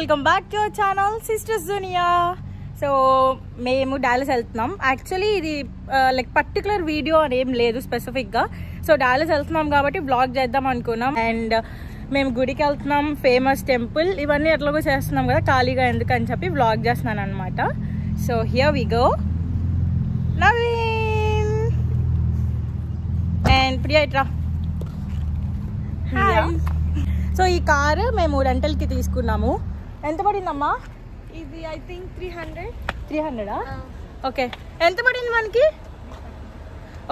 welcome back to our channel SistersDhuniya. So మేము Dallas వెళ్తున్నాం. Actually ఇది లైక్ పర్టికులర్ వీడియో అని ఏం లేదు స్పెసిఫిక్గా. సో డాలస్ వెళ్తున్నాం కాబట్టి వ్లాగ్ చేద్దాం అనుకున్నాం. అండ్ మేము గుడికి వెళ్తున్నాం, ఫేమస్ టెంపుల్, ఇవన్నీ ఎట్లాగో చేస్తున్నాం కదా, ఖాళీగా ఎందుకని చెప్పి వ్లాగ్ చేస్తున్నాను అనమాట. So here we go. Naveen and Priya ఇట్రా. సో ఈ కారు మేము రెంటల్కి తీసుకున్నాము. ఎంత పడిందమ్మా ఇది? I think 300. 300? ఓకే. ఎంత పడింది మనకి?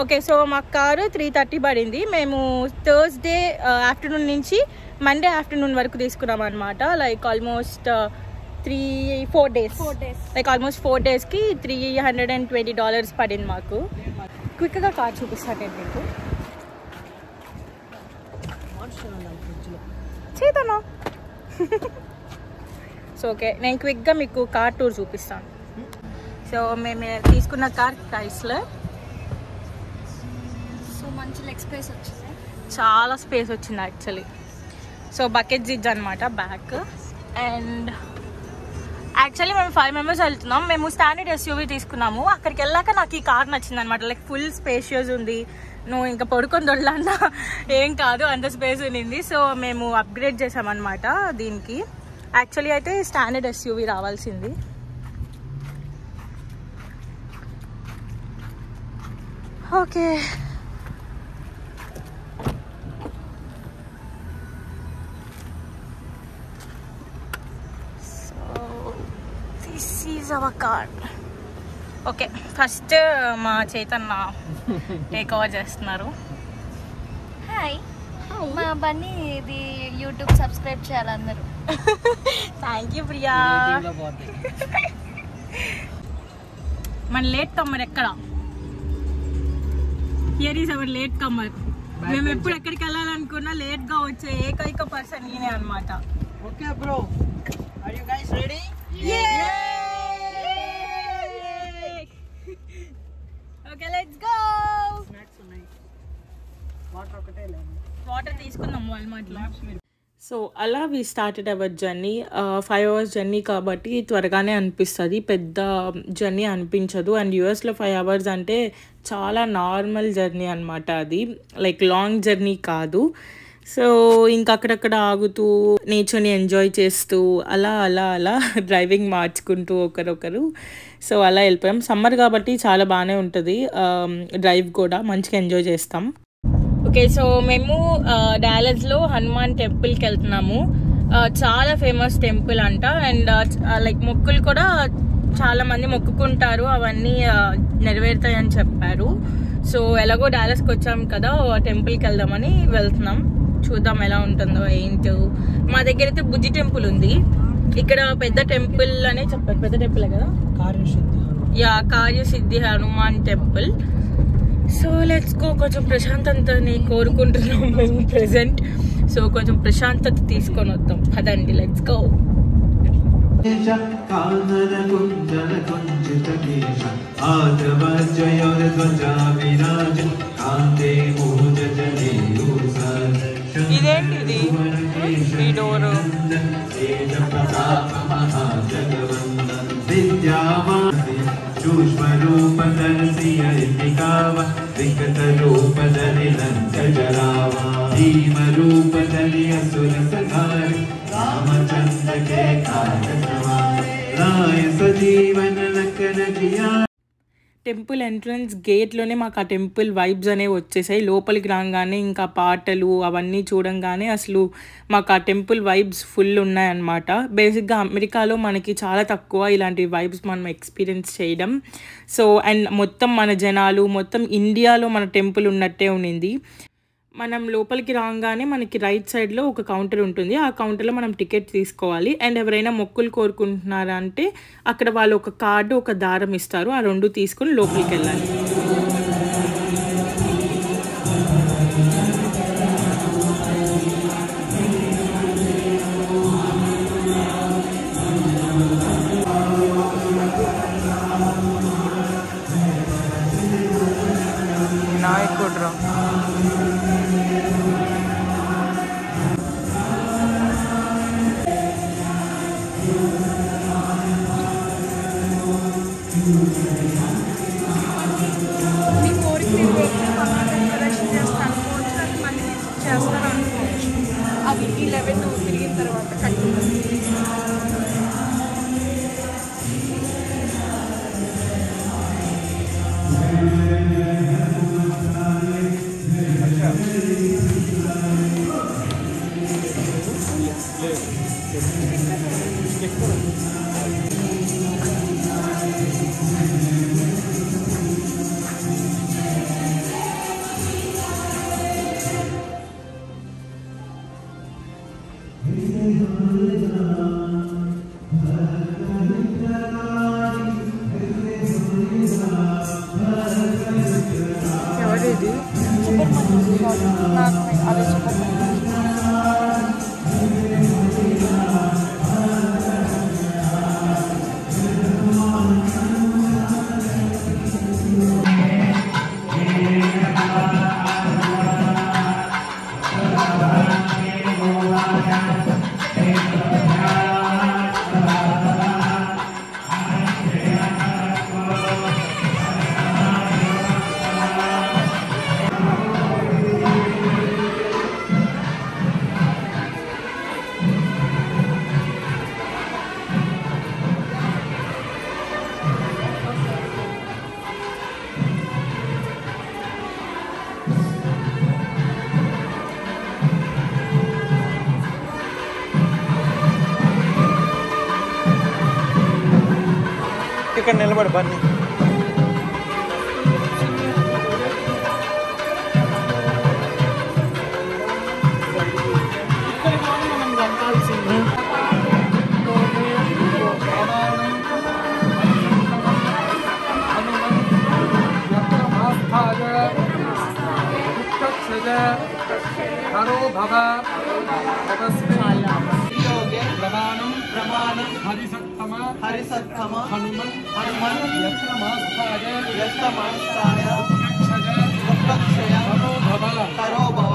ఓకే, సో మా కారు 330 పడింది. మేము థర్స్డే ఆఫ్టర్నూన్ నుంచి మండే ఆఫ్టర్నూన్ వరకు తీసుకున్నాం అనమాట. Like almost 4 days. Like almost 4 డేస్కి $320 పడింది మాకు. క్విక్గా కార్ చూపిస్తాను నేను మీకు. చేతనా? సో ఓకే, నేను క్విక్గా మీకు కార్ టూర్ చూపిస్తాను. సో మేము తీసుకున్న కార్ క్రైస్లర్. సో మంచి లెగ్ స్పేస్ వచ్చింది, చాలా స్పేస్ వచ్చింది యాక్చువల్లీ. సో బకెట్ జిజ్ అనమాట బ్యాక్. అండ్ యాక్చువల్లీ మేము 5 మెంబర్స్ వెళ్తున్నాం. మేము స్టాండర్డ్ SUV తీసుకున్నాము. అక్కడికి వెళ్ళాక నాకు ఈ కార్ నచ్చింది అనమాట. లైక్ ఫుల్ స్పేషియస్ ఉంది, నువ్వు ఇంకా పడుకొని దొడ్లన్నా ఏం కాదు, అంత స్పేస్ ఉన్నింది. సో మేము అప్గ్రేడ్ చేసామన్నమాట దీనికి. యాక్చువల్లీ అయితే స్టాండర్డ్ SUV రావాల్సింది. Okay, so this is our car. Okay, first మా చైతన్య టేక్ ఓవర్ చేస్తున్నారు. హాయ్, మా బన్నీ ఇది యూట్యూబ్ సబ్స్క్రైబ్ చేయాలన్నారు. Thank you Priya. మన లేట్ కమ్మర్ ఎక్కడ? Here is our latecomer. మేము ఎప్పుడు ఎక్కడికి వెళ్ళాలనుకున్నా లేట్ గా వచ్చే ఏకైక పర్సన్ ఈయనే అనమాట. Okay bro, are you guys ready? Okay, let's go. Snacks ఉన్నాయి, వాటర్ ఒకటే లేదు. వాటర్ తీసుకుందాం వాల్మార్ట్లో. సో అలా we started our journey. 5 hours journey కాబట్టి త్వరగానే అనిపిస్తుంది, పెద్ద జర్నీ అనిపించదు. అండ్ యూఎస్లో 5 hours అంటే చాలా నార్మల్ జర్నీ అనమాట. అది లైక్ లాంగ్ జర్నీ కాదు. సో ఇంకా అక్కడక్కడ ఆగుతూ నేచర్ని ఎంజాయ్ చేస్తూ అలా అలా అలా డ్రైవింగ్ మార్చుకుంటూ ఒకరొకరు. సో అలా వెళ్ళిపోయాం. సమ్మర్ కాబట్టి చాలా బాగానే ఉంటుంది డ్రైవ్ కూడా, మంచిగా ఎంజాయ్ చేస్తాం. ఓకే, సో మేము డాలస్లో హనుమాన్ టెంపుల్కి వెళ్తున్నాము. చాలా ఫేమస్ టెంపుల్ అంట. అండ్ లైక్ మొక్కులు కూడా చాలా మంది మొక్కుకుంటారు, అవన్నీ నెరవేరుతాయని చెప్పారు. సో ఎలాగో డాలస్కి వచ్చాం కదా, టెంపుల్కి వెళ్దామని వెళ్తున్నాం. చూద్దాం ఎలా ఉంటుందో ఏంటో. మా దగ్గర అయితే బుజ్జి టెంపుల్ ఉంది. ఇక్కడ పెద్ద టెంపుల్ అనే చెప్పారు, పెద్ద టెంపులే కదా, కార్యసిద్ధి Hanuman temple. So let's go. కొంచెం ప్రశాంతతని కోరుకుంటున్నాం మేము ప్రెసెంట్. సో కొంచెం ప్రశాంతత తీసుకొని వద్దాం, పదండి, లెట్స్ గో. ఇదేంటిది ఈ డోరు? టెంపుల్ ఎంట్రన్స్ గేట్లోనే మాకు ఆ టెంపుల్ వైబ్స్ అనేవి వచ్చేసాయి. లోపలికి రాగానే ఇంకా పాటలు అవన్నీ చూడంగానే అసలు మాకు ఆ టెంపుల్ వైబ్స్ ఫుల్ ఉన్నాయన్నమాట. బేసిక్గా అమెరికాలో మనకి చాలా తక్కువ ఇలాంటి వైబ్స్ మనం ఎక్స్పీరియన్స్ చేయడం. సో అండ్ మొత్తం మన జనాలు, మొత్తం ఇండియాలో మన టెంపుల్ ఉన్నట్టే ఉన్నింది. మనం లోపలికి రాగానే మనకి రైట్ సైడ్లో ఒక కౌంటర్ ఉంటుంది. ఆ కౌంటర్లో మనం టికెట్ తీసుకోవాలి. అండ్ ఎవరైనా మొక్కులు కోరుకుంటున్నారా అంటే అక్కడ వాళ్ళు ఒక కార్డు, ఒక దారం ఇస్తారు. ఆ 2 తీసుకుని లోపలికి వెళ్ళాలి. వినాయకుడు ఎవరిది అదే సూపర్ ఇక్కడ నిలబడి బన్నీ प्रमाणं हरिसत्तम हनुमन् यत्रमास्ताय उत्तक्षय करो भव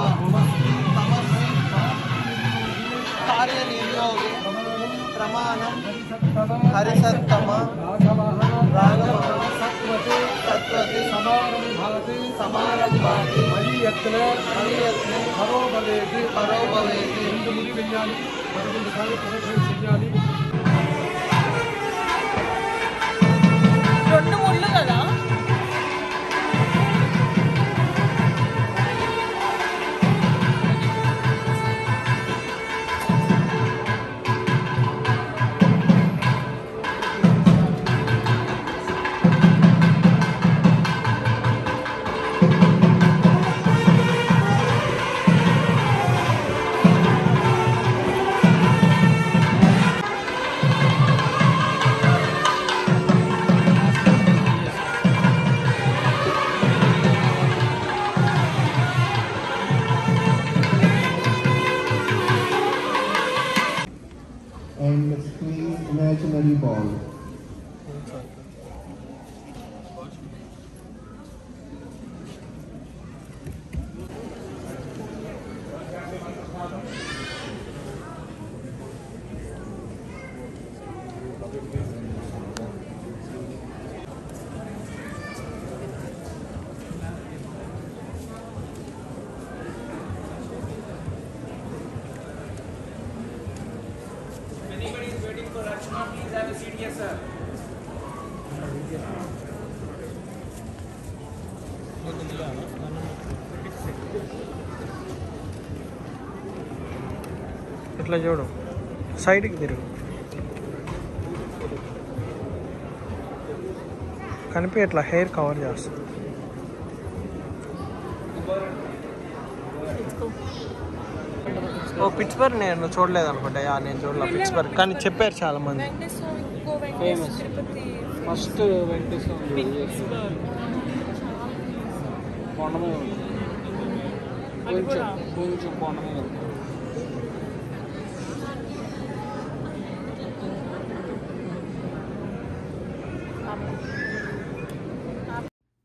तमस्मि कार्यनियोगे प्रमाणं हरिसत्तम राघवः सत्वते समारम्भाते मयि यत्ने करो भवेति రెండు ముళ్ళు కదా and squeeze imaginary ball. ఇట్లా చూడు సైడ్కి తిరుగు కనిపి ఇట్లా హెయిర్ కవర్ చేస్తుంది ఓ పిట్స్బర్గ్ నేను చూడలేదు అనుకుంటా నేను చూడలే పిట్స్బర్గ్ కానీ చెప్పారు చాలా మంది ఫేమస్ ఫస్ట్ వెంకటేశ్వర కొండమే కొంచెం కొంచెం కొండమే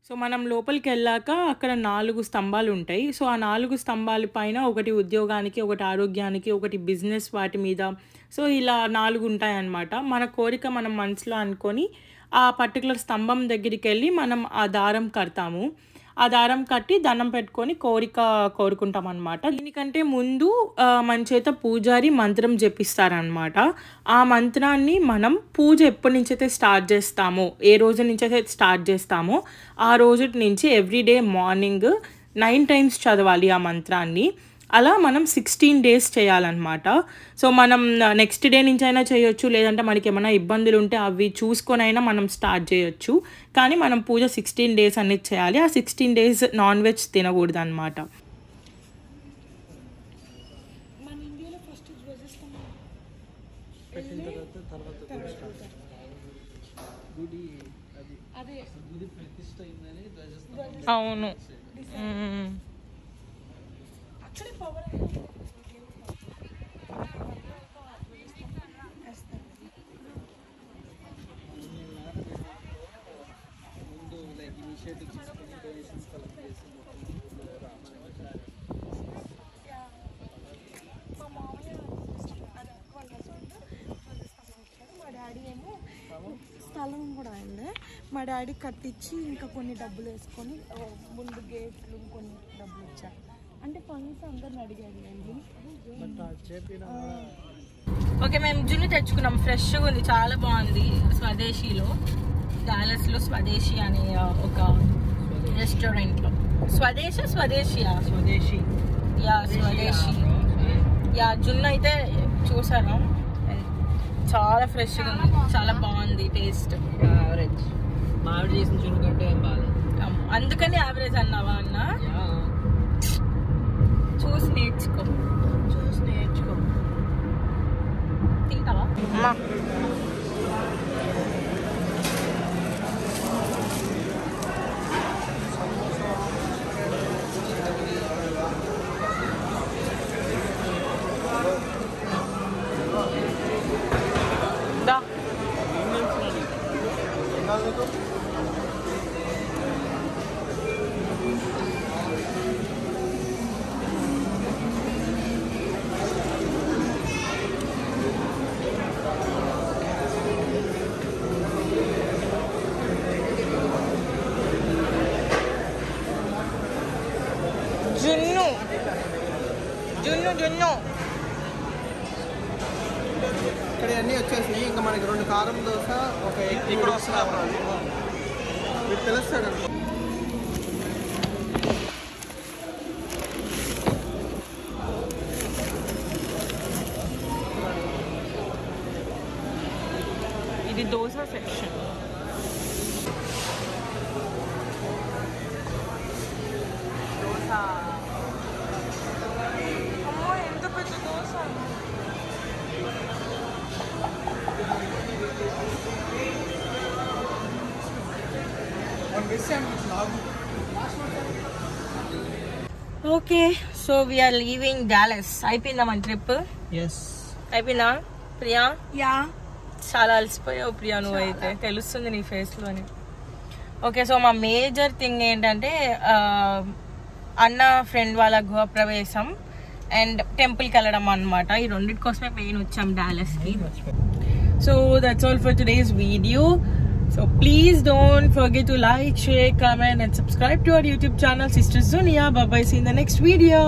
సో మనం లోపలికి వెళ్ళాక అక్కడ 4 స్తంభాలు ఉంటాయి. సో ఆ 4 స్తంభాల పైన ఒకటి ఉద్యోగానికి, ఒకటి ఆరోగ్యానికి, ఒకటి బిజినెస్ వాటి మీద సో ఇలా 4 ఉంటాయన్నమాట. మన కోరిక మనం మనసులో అనుకొని ఆ పర్టికులర్ స్తంభం దగ్గరికి వెళ్ళి మనం ఆ దారం కడతాము. ఆ దారం కట్టి దండం పెట్టుకొని కోరిక కోరుకుంటాం అనమాట. దీనికంటే ముందు మన చేత పూజారి మంత్రం జపిస్తారనమాట. ఆ మంత్రాన్ని మనం పూజ ఎప్పటి నుంచి అయితే స్టార్ట్ చేస్తామో, ఏ రోజు నుంచి అయితే స్టార్ట్ చేస్తామో ఆ రోజు నుంచి ఎవ్రీడే మార్నింగ్ 9 times చదవాలి ఆ మంత్రాన్ని. అలా మనం 16 days చేయాలన్నమాట. సో మనం నెక్స్ట్ డే నుంచి అయినా చేయొచ్చు, లేదంటే మనకి ఏమైనా ఇబ్బందులు ఉంటే అవి చూసుకొని అయినా మనం స్టార్ట్ చేయొచ్చు. కానీ మనం పూజ 16 days అనేది చేయాలి. ఆ 16 days నాన్ వెజ్ తినకూడదు అనమాట. అవును. స్థలం కూడా అయింది. మా డాడీ కట్టించి ఇంకా కొన్ని డబ్బులు వేసుకొని ముందు గేట్లు కొన్ని డబ్బులు ఇచ్చారు. అంటే ఫండ్స్ అందరిని అడిగాడు అండి. ఓకే, మేము జున్ను తెచ్చుకున్నాం. ఫ్రెష్గా ఉంది, చాలా బాగుంది. స్వదేశీలో, డాలస్లో స్వదేశీ అనే ఒక రెస్టారెంట్లో. స్వదేశీ స్వదేశీ జున్ను అయితే చూసాను, చాలా ఫ్రెష్గా ఉంది, చాలా బాగుంది టేస్ట్. యావరేజ్ మామిడి చేసిన జున్ను కంటే ఏం బాగాలేదు. అందుకని యావరేజ్ అన్నావా అన్న? చూసి నేర్చుకో. తింటావా? జున్ను ఇక్కడ అన్నీ వచ్చేసినాయి. ఇంకా మనకి 2 కారం దోశ, ఒక ఎగ్ ఇప్పుడు వస్తున్నాయి. మీకు తెలుస్తాడు అనుకో. ఇది దోశ సెక్షన్. దోశ ఎంత పెద్ద dosa. Okay, so we are leaving Dallas. అయిపోయిందా మన ట్రిప్? అయిపోయిందా ప్రియా? యా, చాలా అలసిపోయావు ప్రియా, నువ్వు అయితే తెలుస్తుంది నీ ఫేస్లోని. ఓకే, సో మా మేజర్ థింగ్ ఏంటంటే అన్న ఫ్రెండ్ వాళ్ళ గృహప్రవేశం అండ్ టెంపుల్కి వెళ్ళడం అనమాట. ఈ రెండింటి కోసమే మెయిన్ వచ్చాం డాలస్కి. So that's all for today's video. So please don't forget to like, share, comment and subscribe to our YouTube channel Sisters Dhuniya. Bye bye, see you in the next video.